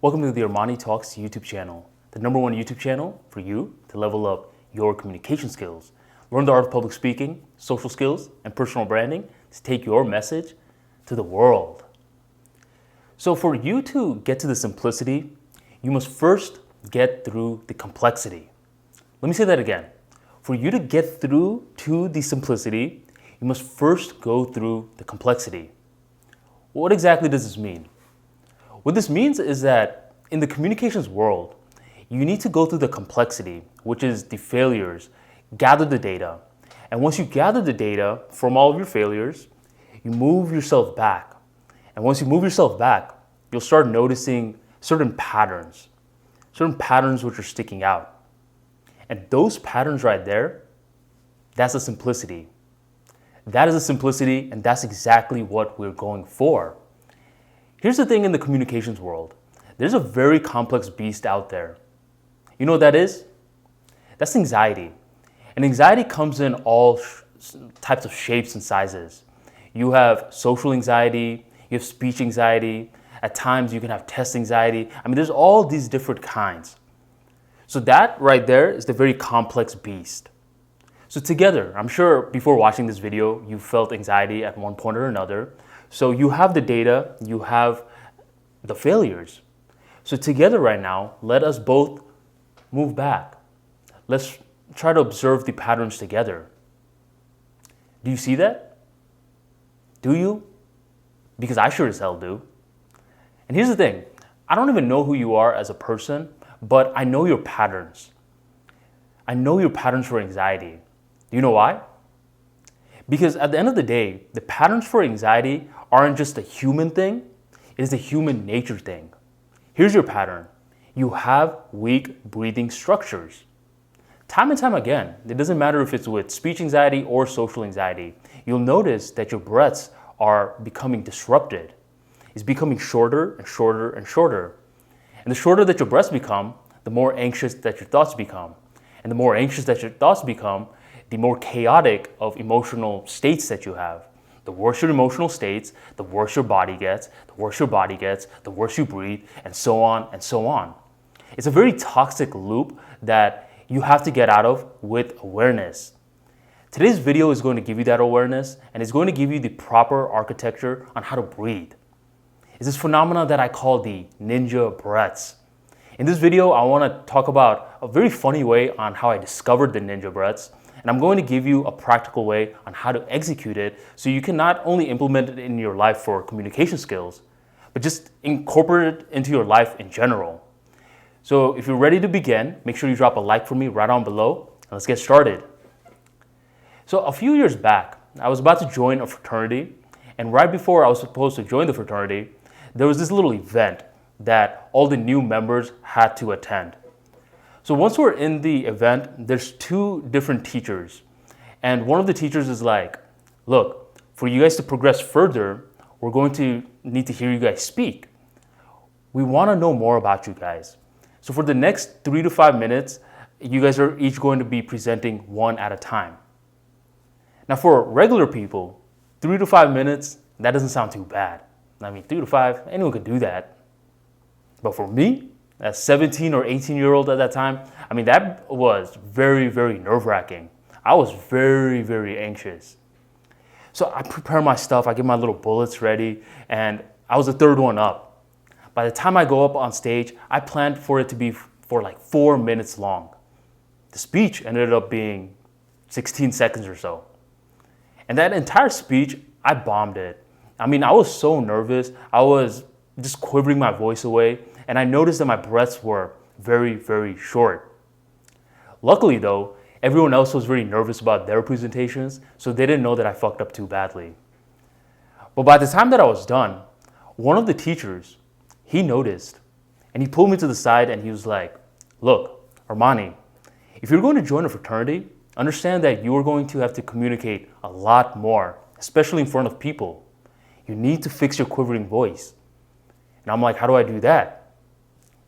Welcome to the Armani Talks YouTube channel, the #1 YouTube channel for you to level up your communication skills, learn the art of public speaking, social skills, and personal branding to take your message to the world. So for you to get to the simplicity, you must first get through the complexity. Let me say that again. For you to get through to the simplicity, you must first go through the complexity. What exactly does this mean? What this means is that in the communications world, you need to go through the complexity, which is the failures, gather the data. And once you gather the data from all of your failures, you move yourself back. And once you move yourself back, you'll start noticing certain patterns which are sticking out. And those patterns right there, that's the simplicity. That is the simplicity, and that's exactly what we're going for. Here's the thing in the communications world. There's a very complex beast out there. You know what that is? That's anxiety. And anxiety comes in all types of shapes and sizes. You have social anxiety, you have speech anxiety, at times you can have test anxiety. I mean, there's all these different kinds. So that right there is the very complex beast. So together, I'm sure before watching this video, you felt anxiety at one point or another. So you have the data, you have the failures. So together right now, let us both move back. Let's try to observe the patterns together. Do you see that? Do you? Because I sure as hell do. And here's the thing, I don't even know who you are as a person, but I know your patterns. I know your patterns for anxiety. Do you know why? Because at the end of the day, the patterns for anxiety aren't just a human thing, it is a human nature thing. Here's your pattern. You have weak breathing structures. Time and time again, it doesn't matter if it's with speech anxiety or social anxiety, you'll notice that your breaths are becoming disrupted. It's becoming shorter and shorter and shorter. And the shorter that your breaths become, the more anxious that your thoughts become. And the more anxious that your thoughts become, the more chaotic of emotional states that you have. The worse your emotional states, the worse your body gets, the worse your body gets, the worse you breathe, and so on and so on. It's a very toxic loop that you have to get out of with awareness. Today's video is going to give you that awareness, and it's going to give you the proper architecture on how to breathe. It's this phenomenon that I call the ninja breaths. In this video, I want to talk about a very funny way on how I discovered the ninja breaths. And I'm going to give you a practical way on how to execute it so you can not only implement it in your life for communication skills, but just incorporate it into your life in general. So if you're ready to begin, make sure you drop a like for me right on below, and let's get started. So a few years back, I was about to join a fraternity, and right before I was supposed to join the fraternity, there was this little event that all the new members had to attend. So once we're in the event, there's two different teachers. And one of the teachers is like, look, for you guys to progress further, we're going to need to hear you guys speak. We want to know more about you guys. So for the next 3 to 5 minutes, you guys are each going to be presenting one at a time. Now for regular people, 3 to 5 minutes, that doesn't sound too bad. I mean, 3 to 5, anyone could do that. But for me, a 17 or 18-year-old at that time, I mean, that was very, very nerve-wracking. I was very, very anxious. So I prepare my stuff, I get my little bullets ready, and I was the third one up. By the time I go up on stage, I planned for it to be for like 4 minutes long. The speech ended up being 16 seconds or so. And that entire speech, I bombed it. I mean, I was so nervous. I was just quivering my voice away. And I noticed that my breaths were very, very short. Luckily though, everyone else was very nervous about their presentations, so they didn't know that I fucked up too badly. But by the time that I was done, one of the teachers, he noticed, and he pulled me to the side and he was like, look, Armani, if you're going to join a fraternity, understand that you are going to have to communicate a lot more, especially in front of people. You need to fix your quivering voice. And I'm like, how do I do that?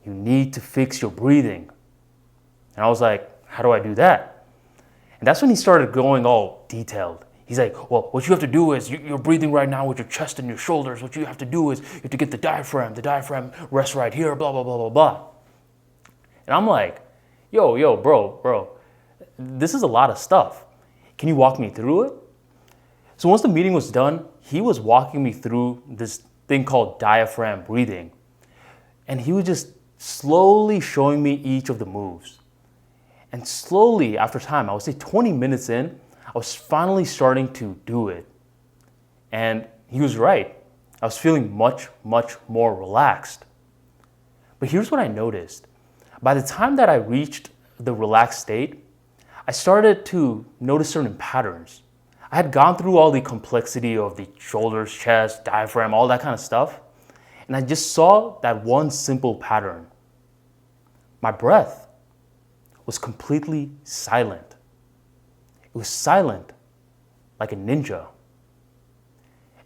You need to fix your breathing. And I was like, how do I do that? And that's when he started going all detailed. He's like, well, what you have to do is, you're breathing right now with your chest and your shoulders. What you have to do is, you have to get the diaphragm. The diaphragm rests right here, blah, blah, blah, blah, blah. And I'm like, yo, bro, this is a lot of stuff. Can you walk me through it? So once the meeting was done, he was walking me through this thing called diaphragm breathing. And he was just slowly showing me each of the moves. And slowly, after time, I would say 20 minutes in, I was finally starting to do it. And he was right. I was feeling much, much more relaxed. But here's what I noticed. By the time that I reached the relaxed state, I started to notice certain patterns. I had gone through all the complexity of the shoulders, chest, diaphragm, all that kind of stuff. And I just saw that one simple pattern. My breath was completely silent. It was silent, like a ninja.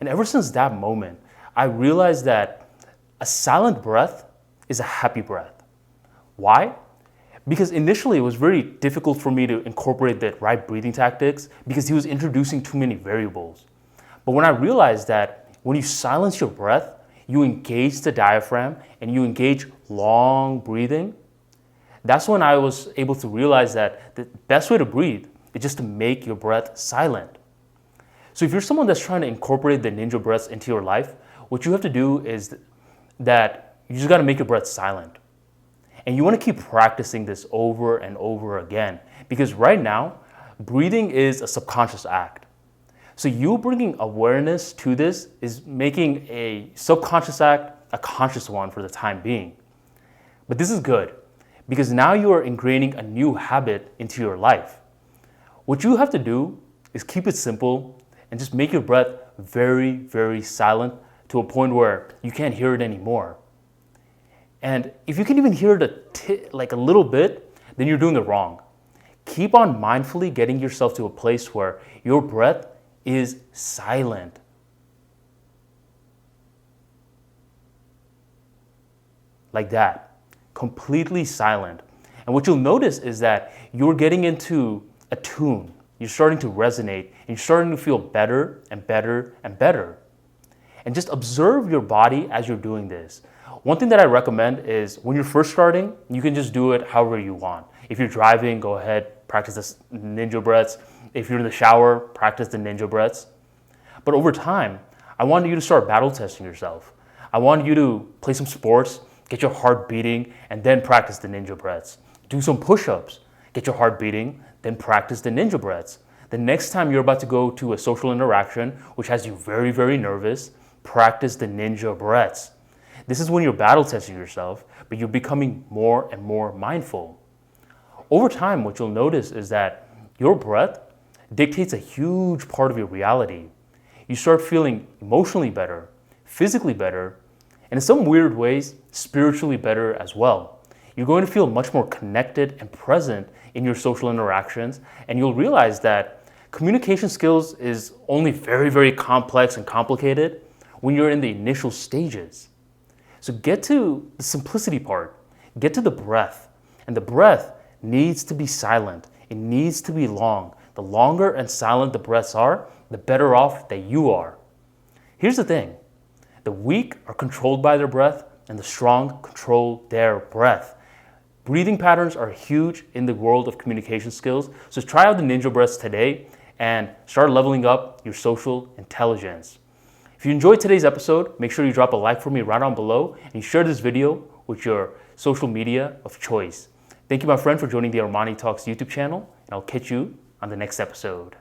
And ever since that moment, I realized that a silent breath is a happy breath. Why? Because initially it was very difficult for me to incorporate the right breathing tactics because he was introducing too many variables. But when I realized that when you silence your breath, you engage the diaphragm and you engage long breathing, that's when I was able to realize that the best way to breathe is just to make your breath silent. So if you're someone that's trying to incorporate the ninja breaths into your life, what you have to do is that you just got to make your breath silent. And you want to keep practicing this over and over again because right now, breathing is a subconscious act. So you bringing awareness to this is making a subconscious act a conscious one for the time being. But this is good because now you are ingraining a new habit into your life. What you have to do is keep it simple and just make your breath very, very silent to a point where you can't hear it anymore. And if you can even hear it like a little bit, then you're doing it wrong. Keep on mindfully getting yourself to a place where your breath is silent. Like that, completely silent. And what you'll notice is that you're getting into a tune. You're starting to resonate and you're starting to feel better and better and better. And just observe your body as you're doing this. One thing that I recommend is when you're first starting, you can just do it however you want. If you're driving, go ahead, practice the ninja breaths. If you're in the shower, practice the ninja breaths. But over time, I want you to start battle testing yourself. I want you to play some sports, get your heart beating, and then practice the ninja breaths. Do some push-ups, get your heart beating, then practice the ninja breaths. The next time you're about to go to a social interaction, which has you very, very nervous, practice the ninja breaths. This is when you're battle testing yourself, but you're becoming more and more mindful. Over time, what you'll notice is that your breath dictates a huge part of your reality. You start feeling emotionally better, physically better, and in some weird ways, spiritually better as well. You're going to feel much more connected and present in your social interactions, and you'll realize that communication skills is only very, very complex and complicated when you're in the initial stages. So get to the simplicity part, get to the breath, and the breath needs to be silent. It needs to be long. The longer and silent the breaths are, the better off that you are. Here's the thing, the weak are controlled by their breath and the strong control their breath. Breathing patterns are huge in the world of communication skills, so try out the ninja breaths today and start leveling up your social intelligence. If you enjoyed today's episode, make sure you drop a like for me right on below and share this video with your social media of choice. Thank you, my friend, for joining the Armani Talks YouTube channel, and I'll catch you on the next episode.